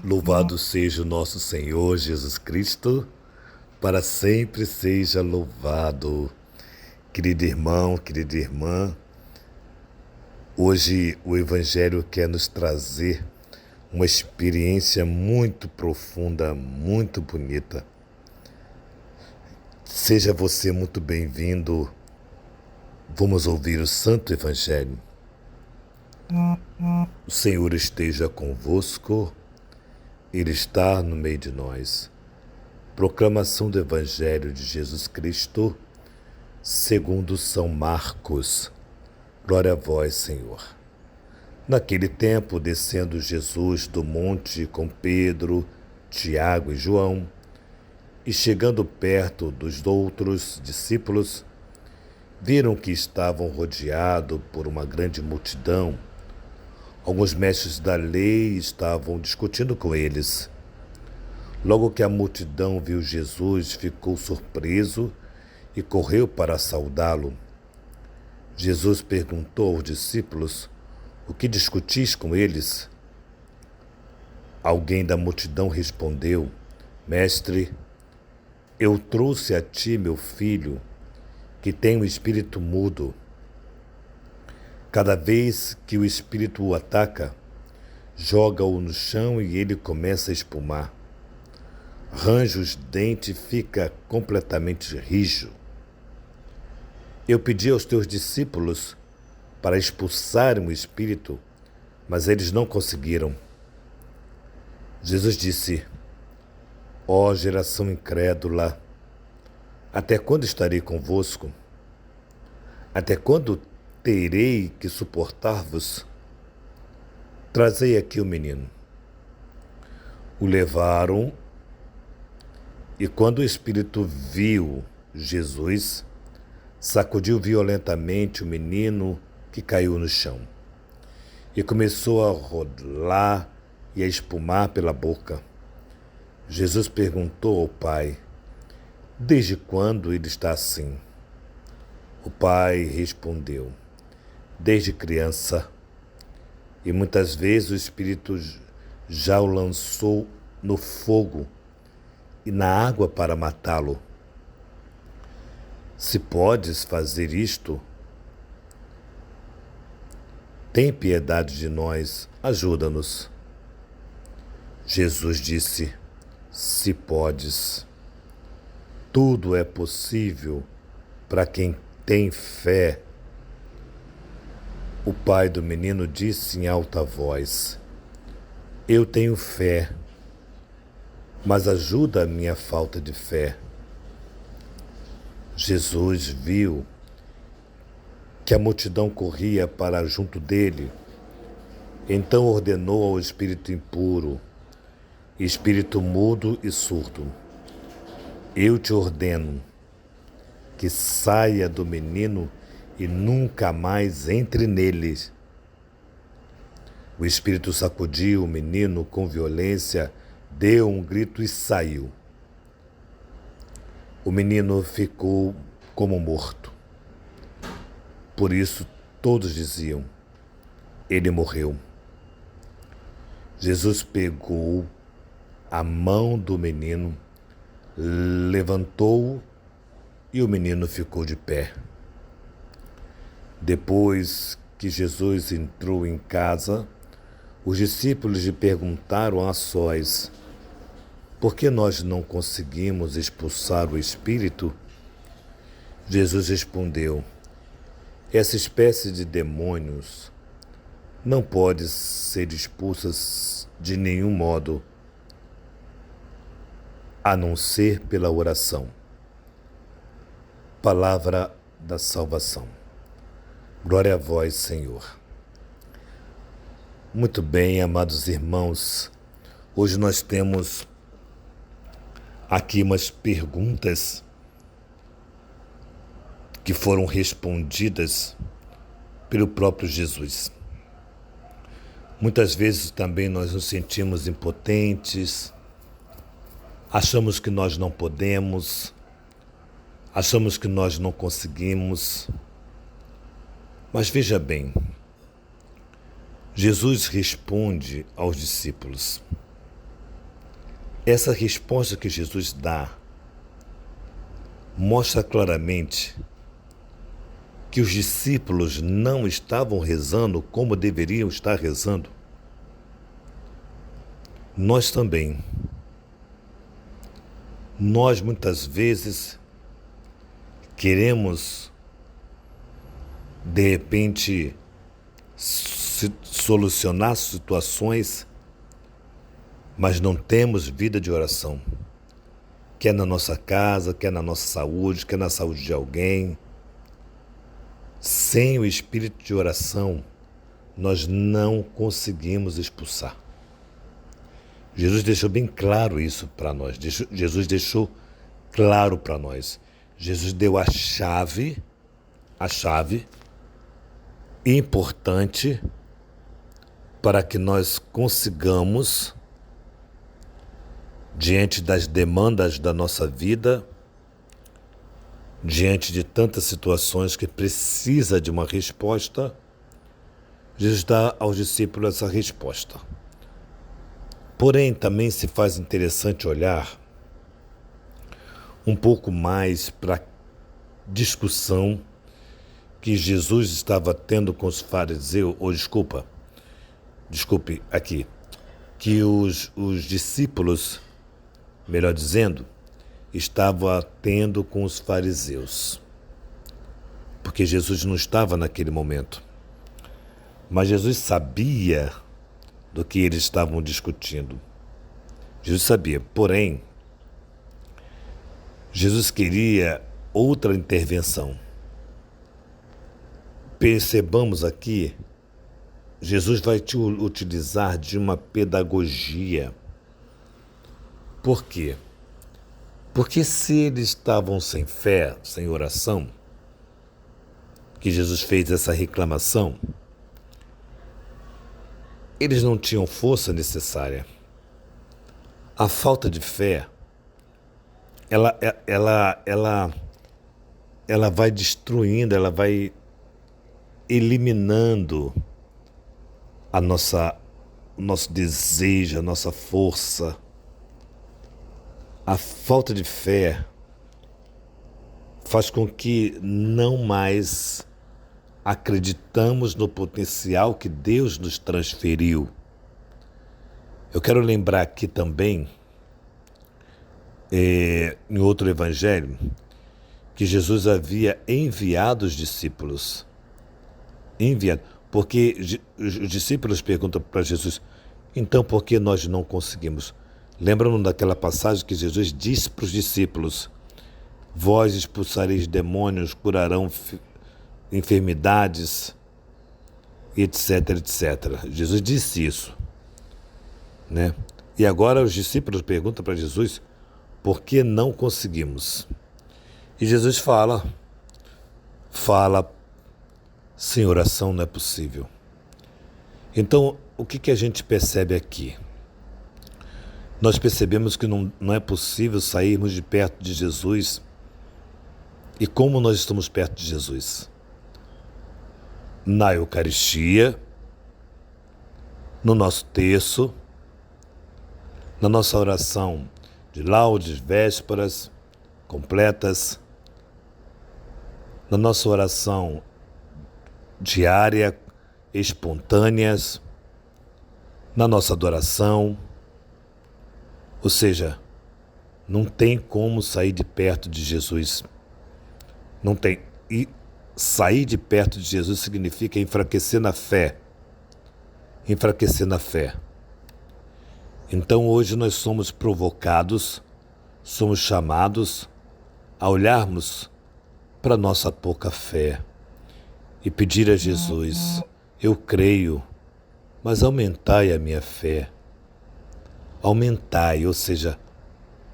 Louvado seja o nosso Senhor Jesus Cristo, para sempre seja louvado. Querido irmão, querida irmã, hoje o Evangelho quer nos trazer uma experiência muito profunda, muito bonita. Seja você muito bem-vindo. Vamos ouvir o Santo Evangelho. O Senhor esteja convosco, Ele está no meio de nós. Proclamação do Evangelho de Jesus Cristo, segundo São Marcos. Glória a vós, Senhor. Naquele tempo, descendo Jesus do monte com Pedro, Tiago e João, e chegando perto dos outros discípulos, viram que estavam rodeados por uma grande multidão. Alguns mestres da lei estavam discutindo com eles. Logo que a multidão viu Jesus, ficou surpreso e correu para saudá-lo. Jesus perguntou aos discípulos: "O que discutis com eles?" Alguém da multidão respondeu: "Mestre, eu trouxe a ti meu filho, que tem um espírito mudo. Cada vez que o espírito o ataca, joga-o no chão e ele começa a espumar. Arranja os dentes e fica completamente rijo. Eu pedi aos teus discípulos para expulsarem o espírito, mas eles não conseguiram." Jesus disse: "Ó geração incrédula, até quando estarei convosco? Até quando terei que suportar-vos? Trazei aqui o menino." O levaram, e quando o espírito viu Jesus, sacudiu violentamente o menino, que caiu no chão, e começou a rolar e a espumar pela boca. Jesus perguntou ao pai: "Desde quando ele está assim?" O pai respondeu: "Desde criança, e muitas vezes o espírito já o lançou no fogo e na água para matá-lo. Se podes fazer isto, tem piedade de nós, ajuda-nos." Jesus disse: "Se podes, tudo é possível para quem tem fé." O pai do menino disse em alta voz: "Eu tenho fé, mas ajuda a minha falta de fé." Jesus viu que a multidão corria para junto dele. Então ordenou ao espírito impuro, espírito mudo e surdo: "Eu te ordeno que saia do menino e nunca mais entre nele." O espírito sacudiu o menino com violência, deu um grito e saiu. O menino ficou como morto. Por isso todos diziam: "Ele morreu." Jesus pegou a mão do menino, levantou-o e o menino ficou de pé. Depois que Jesus entrou em casa, os discípulos lhe perguntaram a sós: "Por que nós não conseguimos expulsar o espírito?" Jesus respondeu: "Essa espécie de demônios não pode ser expulsas de nenhum modo, a não ser pela oração." Palavra da salvação. Glória a vós, Senhor. Muito bem, amados irmãos, hoje nós temos aqui umas perguntas que foram respondidas pelo próprio Jesus. Muitas vezes também nós nos sentimos impotentes, achamos que nós não podemos, achamos que nós não conseguimos. Mas veja bem, Jesus responde aos discípulos. Essa resposta que Jesus dá mostra claramente que os discípulos não estavam rezando como deveriam estar rezando. Nós também. Nós muitas vezes queremos, de repente, solucionar situações, mas não temos vida de oração. Quer na nossa casa, quer na nossa saúde, quer na saúde de alguém. Sem o espírito de oração, nós não conseguimos expulsar. Jesus deixou bem claro isso para nós. Jesus deixou claro para nós. Jesus deu a chave importante para que nós consigamos, diante das demandas da nossa vida, diante de tantas situações que precisa de uma resposta, Jesus dá aos discípulos essa resposta. Porém, também se faz interessante olhar um pouco mais para a discussão que Jesus estava tendo com os fariseus, que os discípulos, melhor dizendo, estavam tendo com os fariseus. Porque Jesus não estava naquele momento. Mas Jesus sabia do que eles estavam discutindo. Jesus sabia, porém, Jesus queria outra intervenção. Percebamos aqui, Jesus vai te utilizar de uma pedagogia. Por quê? Porque se eles estavam sem fé, sem oração, que Jesus fez essa reclamação, eles não tinham força necessária. A falta de fé, ela vai destruindo, ela vai eliminando o nosso desejo, a nossa força. A falta de fé faz com que não mais acreditamos no potencial que Deus nos transferiu. Eu quero lembrar aqui também, em outro evangelho, que Jesus havia enviado os discípulos. Porque os discípulos perguntam para Jesus, então por que nós não conseguimos? Lembram daquela passagem que Jesus disse para os discípulos, vós expulsareis demônios, curarão enfermidades, etc, etc. Jesus disse isso, né? E agora os discípulos perguntam para Jesus, por que não conseguimos? E Jesus fala, sem oração não é possível. Então, o que a gente percebe aqui? Nós percebemos que não é possível sairmos de perto de Jesus. E como nós estamos perto de Jesus? Na Eucaristia, no nosso terço, na nossa oração de laudes, vésperas completas, na nossa oração diária, espontâneas, na nossa adoração. Ou seja, não tem como sair de perto de Jesus. Não tem. E sair de perto de Jesus significa enfraquecer na fé. Enfraquecer na fé. Então hoje nós somos provocados, somos chamados a olharmos para nossa pouca fé e pedir a Jesus, eu creio, mas aumentai a minha fé. Aumentai, ou seja,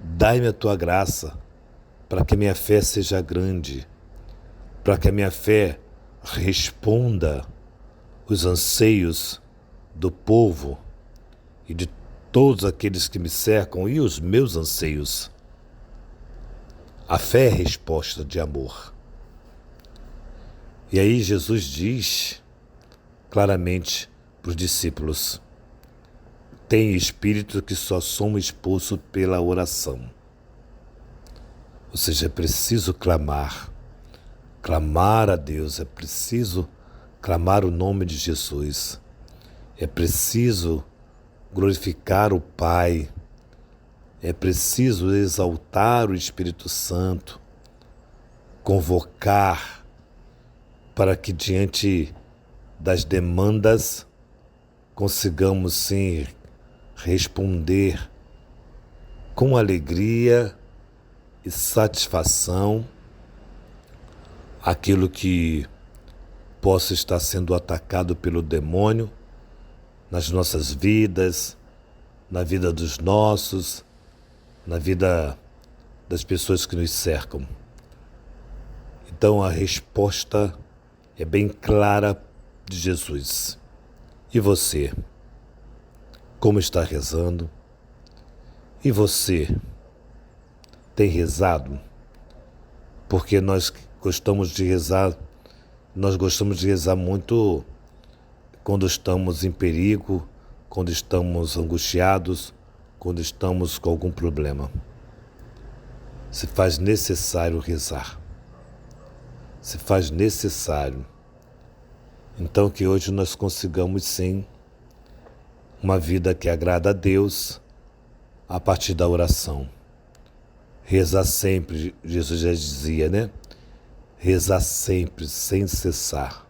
dai-me a tua graça para que a minha fé seja grande, para que a minha fé responda os anseios do povo e de todos aqueles que me cercam e os meus anseios. A fé é resposta de amor. E aí Jesus diz claramente para os discípulos, Tem espíritos que só são expulsos pela oração. Ou seja, é preciso clamar a Deus, é preciso clamar o nome de Jesus, é preciso glorificar o Pai, é preciso exaltar o Espírito Santo, convocar para que diante das demandas consigamos sim responder com alegria e satisfação aquilo que possa estar sendo atacado pelo demônio nas nossas vidas, na vida dos nossos, na vida das pessoas que nos cercam. Então a resposta é bem clara de Jesus. E você? Como está rezando? E você tem rezado? Porque nós gostamos de rezar muito quando estamos em perigo, quando estamos angustiados, quando estamos com algum problema. Se faz necessário rezar. Se faz necessário. Então que hoje nós consigamos sim uma vida que agrada a Deus a partir da oração. Rezar sempre, Jesus já dizia, né? Rezar sempre, sem cessar.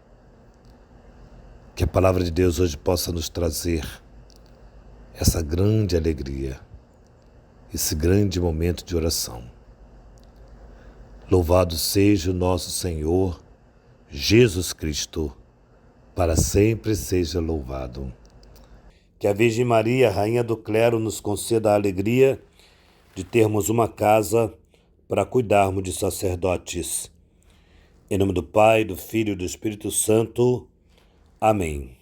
Que a palavra de Deus hoje possa nos trazer essa grande alegria, esse grande momento de oração. Louvado seja o nosso Senhor Jesus Cristo, para sempre seja louvado. Que a Virgem Maria, Rainha do Clero, nos conceda a alegria de termos uma casa para cuidarmos de sacerdotes. Em nome do Pai, do Filho e do Espírito Santo. Amém.